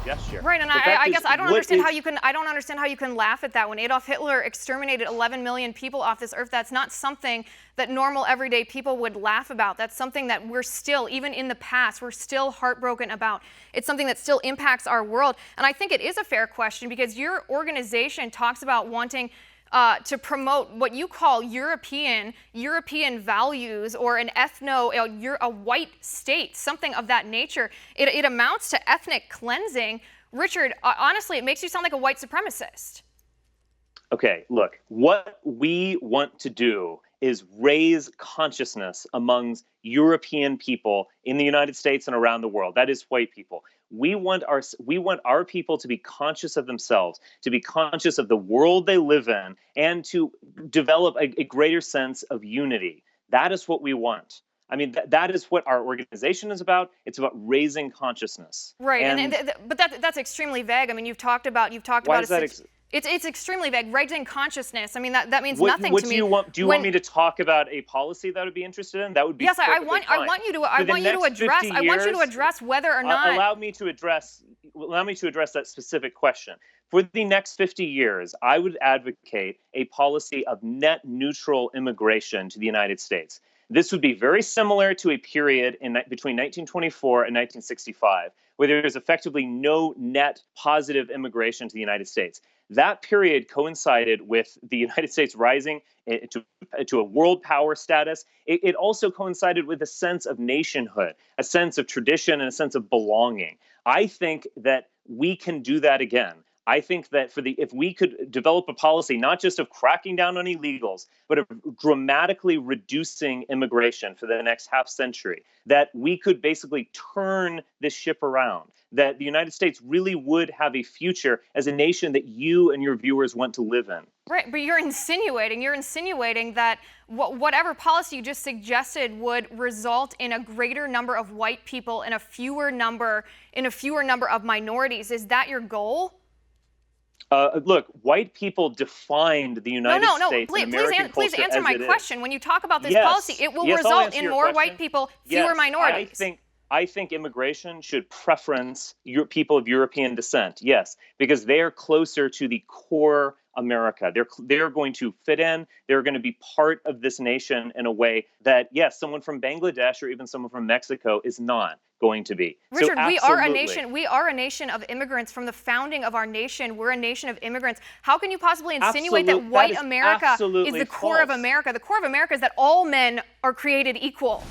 gesture. Right, and I guess I don't understand how you can laugh at that. When Adolf Hitler exterminated 11 million people off this earth, that's not something that normal everyday people would laugh about. That's something that we're still, even in the past, we're still heartbroken about. It's something that still impacts our world. And I think it is a fair question because your organization talks about wanting to promote what you call European values, or a white state, something of that nature. It amounts to ethnic cleansing. Richard, honestly, it makes you sound like a white supremacist. Okay, look, what we want to do is raise consciousness amongst European people in the United States and around the world. That is white people. We want our people to be conscious of themselves, to be conscious of the world they live in, and to develop a greater sense of unity. That is what we want. I mean, that is what our organization is about. It's about raising consciousness. Right, but that's extremely vague. I mean, you've talked about why is that? It's extremely vague. Raising consciousness. I mean, that means nothing to me. Do you want me to talk about a policy that I would be interested in? That would be yes. I want you to address whether or not. Allow me to address that specific question. For the next 50 years, I would advocate a policy of net neutral immigration to the United States. This would be very similar to a period between 1924 and 1965, where there is effectively no net positive immigration to the United States. That period coincided with the United States rising to a world power status. It also coincided with a sense of nationhood, a sense of tradition, and a sense of belonging. I think that we can do that again. I think that if we could develop a policy not just of cracking down on illegals, but of dramatically reducing immigration for the next half century, that we could basically turn this ship around, that the United States really would have a future as a nation that you and your viewers want to live in. Right, but you're insinuating that whatever policy you just suggested would result in a greater number of white people and a fewer number of minorities. Is that your goal? Look, white people defined the United States. Please answer my question. When you talk about this policy, it will result in more white people, fewer minorities. I think immigration should preference people of European descent. Yes, because they are closer to the core America. They're going to fit in. They're going to be part of this nation in a way that, yes, someone from Bangladesh or even someone from Mexico is not going to be. Richard, we are a nation of immigrants. From the founding of our nation, we're a nation of immigrants. How can you possibly insinuate that white America is the core of America? The core of America is that all men are created equal.